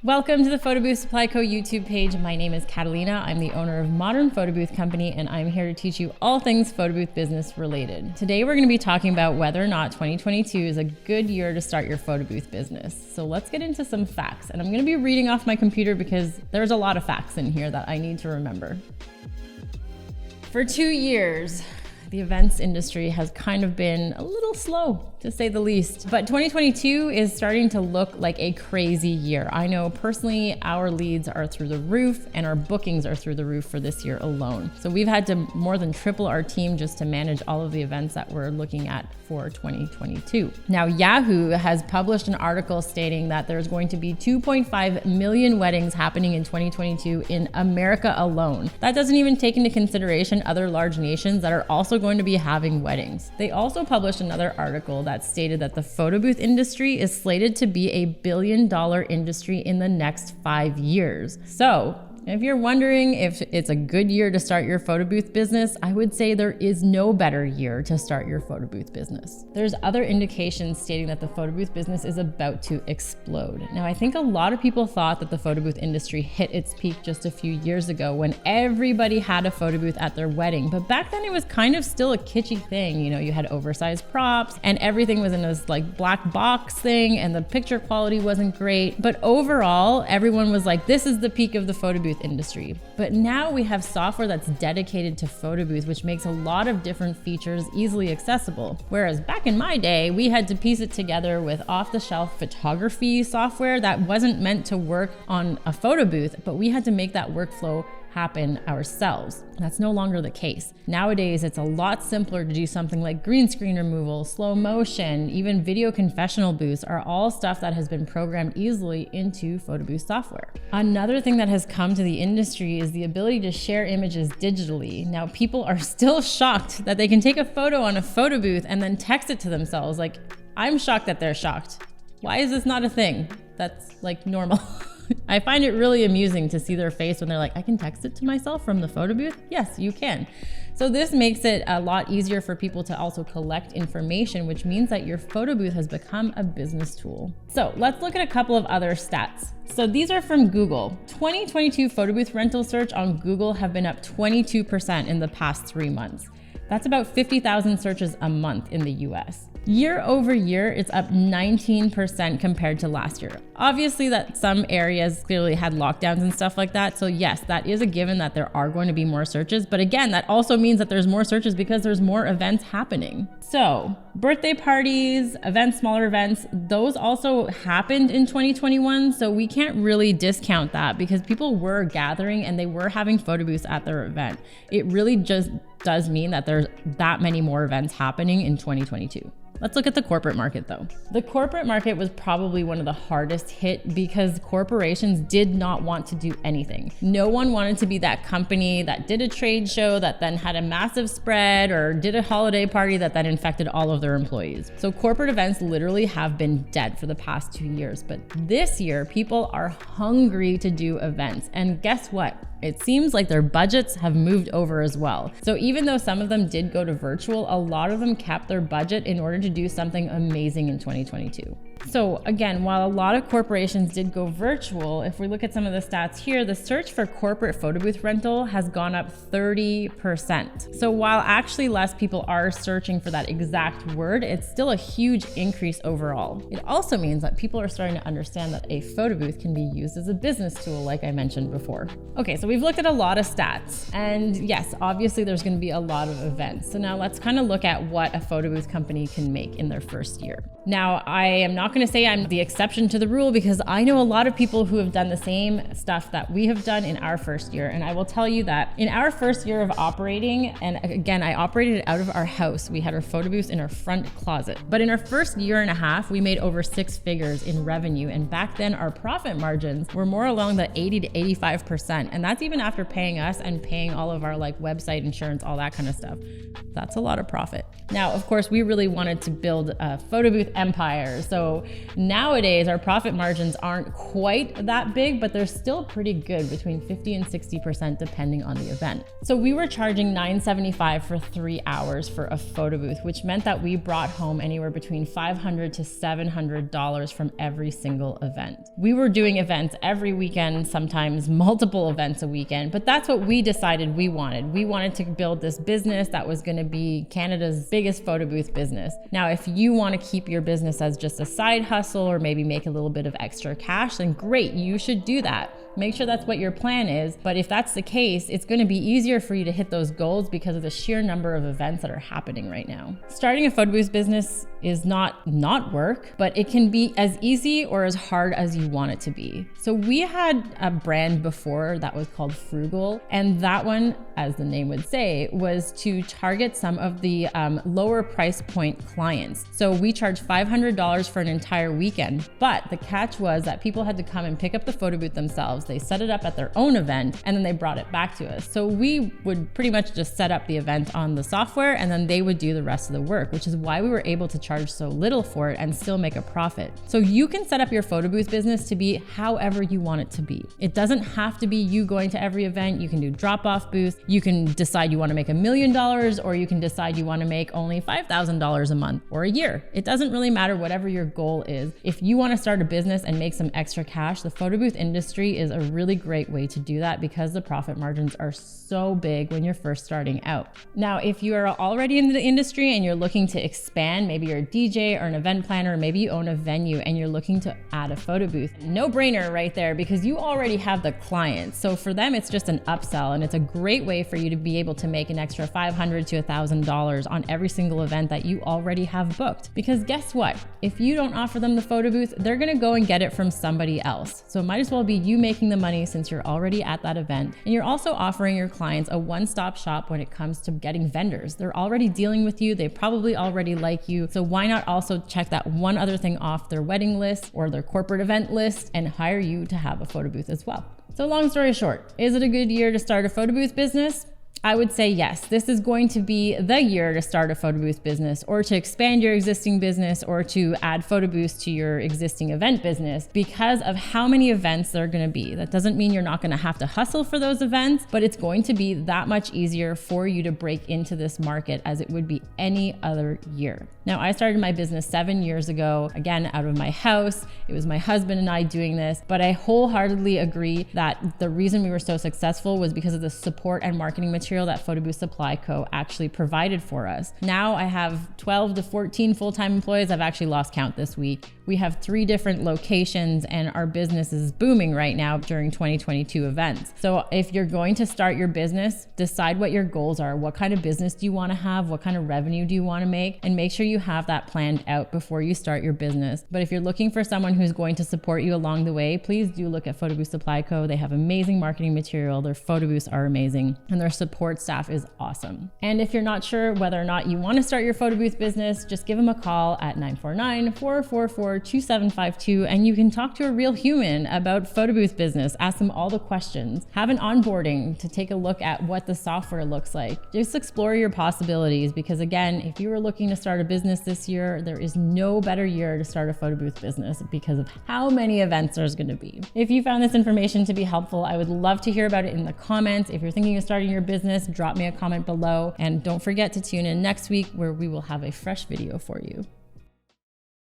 Welcome to the Photobooth Supply Co. YouTube page. My name is Catalina. I'm the owner of Modern Photobooth Company, and I'm here to teach you all things photobooth business related. Today, we're going to be talking about whether or not 2022 is a good year to start your photobooth business. So let's get into some facts. And I'm going to be reading off my computer because there's a lot of facts in here that I need to remember. For 2 years, the events industry has kind of been a little slow, to say the least. But 2022 is starting to look like a crazy year. I know personally our leads are through the roof and our bookings are through the roof for this year alone. So we've had to more than triple our team just to manage all of the events that we're looking at for 2022. Now, Yahoo has published an article stating that there's going to be 2.5 million weddings happening in 2022 in America alone. That doesn't even take into consideration other large nations that are also going to be having weddings. They also published another article that stated that the photo booth industry is slated to be $1 billion industry in the next 5 years. So, if you're wondering if it's a good year to start your photo booth business, I would say there is no better year to start your photo booth business. There's other indications stating that the photo booth business is about to explode. Now, I think a lot of people thought that the photo booth industry hit its peak just a few years ago when everybody had a photo booth at their wedding. But back then it was kind of still a kitschy thing. You know, you had oversized props and everything was in this like black box thing and the picture quality wasn't great. But overall, everyone was like, this is the peak of the photo booth industry. But now we have software that's dedicated to photo booth, which makes a lot of different features easily accessible. Whereas back in my day, we had to piece it together with off-the-shelf photography software that wasn't meant to work on a photo booth, but we had to make that workflow happen ourselves. That's no longer the case. Nowadays, it's a lot simpler to do something like green screen removal, slow motion, even video confessional booths are all stuff that has been programmed easily into photo booth software. Another thing that has come to the industry is the ability to share images digitally. Now, people are still shocked that they can take a photo on a photo booth and then text it to themselves. Like, I'm shocked that they're shocked. Why is this not a thing that's like normal? I find it really amusing to see their face when they're like, I can text it to myself from the photo booth? Yes, you can. So this makes it a lot easier for people to also collect information, which means that your photo booth has become a business tool. So let's look at a couple of other stats. So these are from Google. 2022 photo booth rental search on Google have been up 22% in the past 3 months. That's about 50,000 searches a month in the US. Year over year, it's up 19% compared to last year. Obviously that some areas clearly had lockdowns and stuff like that. So yes, that is a given that there are going to be more searches. But again, that also means that there's more searches because there's more events happening. So birthday parties, events, smaller events, those also happened in 2021. So we can't really discount that because people were gathering and they were having photo booths at their event. It really just does mean that there's that many more events happening in 2022. Let's look at the corporate market though. The corporate market was probably one of the hardest hit because corporations did not want to do anything. No one wanted to be that company that did a trade show that then had a massive spread or did a holiday party that then infected all of their employees. So corporate events literally have been dead for the past 2 years. But this year, people are hungry to do events. And guess what? It seems like their budgets have moved over as well. So even though some of them did go to virtual, a lot of them kept their budget in order to do something amazing in 2022. So again, while a lot of corporations did go virtual, if we look at some of the stats here, the search for corporate photo booth rental has gone up 30%. So while actually less people are searching for that exact word, it's still a huge increase overall. It also means that people are starting to understand that a photo booth can be used as a business tool, like I mentioned before. Okay, so we've looked at a lot of stats, and yes, obviously there's going to be a lot of events. So now let's kind of look at what a photo booth company can make in their first year. Now, I am not going to say I'm the exception to the rule because I know a lot of people who have done the same stuff that we have done in our first year. And I will tell you that in our first year of operating, and again, I operated out of our house. We had our photo booths in our front closet. But in our first year and a half, we made over 6 figures in revenue. And back then, our profit margins were more along the 80 to 85%. And that's even after paying us and paying all of our like website insurance, all that kind of stuff. That's a lot of profit. Now, of course, we really wanted to build a photo booth empire. So So nowadays our profit margins aren't quite that big, but they're still pretty good, between 50 and 60% depending on the event. So we were charging $9.75 for 3 hours for a photo booth, which meant that we brought home anywhere between $500 to $700 from every single event. We were doing events every weekend, sometimes multiple events a weekend, but that's what we decided we wanted. We wanted to build this business that was going to be Canada's biggest photo booth business. Now, if you want to keep your business as just a side hustle or maybe make a little bit of extra cash, then great, you should do that. Make sure that's what your plan is. But if that's the case, it's going to be easier for you to hit those goals because of the sheer number of events that are happening right now. Starting a photo booth business is not work, but it can be as easy or as hard as you want it to be. So we had a brand before that was called Frugal, and that one, as the name would say, was to target some of the lower price point clients. So we charged $500 for an entire weekend, but the catch was that people had to come and pick up the photo booth themselves. They set it up at their own event and then they brought it back to us. So we would pretty much just set up the event on the software and then they would do the rest of the work, which is why we were able to charge so little for it and still make a profit. So you can set up your photo booth business to be however you want it to be. It doesn't have to be you going to every event. You can do drop-off booths. You can decide you want to make $1 million, or you can decide you want to make only $5,000 a month or a year. It doesn't really matter, whatever your goal is. If you want to start a business and make some extra cash, the photo booth industry is a really great way to do that because the profit margins are so big when you're first starting out. Now, if you are already in the industry and you're looking to expand, maybe you're a DJ or an event planner, or maybe you own a venue and you're looking to add a photo booth, no brainer right there, because you already have the clients. So for them, it's just an upsell, and it's a great way for you to be able to make an extra $500 to $1,000 on every single event that you already have booked. Because guess what? If you don't offer them the photo booth, they're gonna go and get it from somebody else. So it might as well be you making the money since you're already at that event. And you're also offering your clients a one-stop shop when it comes to getting vendors. They're already dealing with you. They probably already like you. So why not also check that one other thing off their wedding list or their corporate event list and hire you to have a photo booth as well? So long story short, is it a good year to start a photo booth business? I would say yes. This is going to be the year to start a photo booth business, or to expand your existing business, or to add photo booths to your existing event business, because of how many events there are going to be. That doesn't mean you're not going to have to hustle for those events, but it's going to be that much easier for you to break into this market as it would be any other year. Now, I started my business 7 years ago, again, out of my house. It was my husband and I doing this, but I wholeheartedly agree that the reason we were so successful was because of the support and marketing material that Photobooth Supply Co. actually provided for us. Now I have 12 to 14 full-time employees. I've actually lost count this week. We have 3 different locations and our business is booming right now during 2022 events. So if you're going to start your business, decide what your goals are. What kind of business do you want to have? What kind of revenue do you want to make? And make sure you have that planned out before you start your business. But if you're looking for someone who's going to support you along the way, please do look at Photobooth Supply Co. They have amazing marketing material. Their photo booths are amazing and their support staff is awesome. And if you're not sure whether or not you want to start your photo booth business, just give them a call at 949-444-2752 and you can talk to a real human about photo booth business. Ask them all the questions. Have an onboarding to take a look at what the software looks like. Just explore your possibilities, because again, if you were looking to start a business this year, there is no better year to start a photo booth business because of how many events there's going to be. If you found this information to be helpful, I would love to hear about it in the comments. If you're thinking of starting your business, drop me a comment below, and don't forget to tune in next week where we will have a fresh video for you.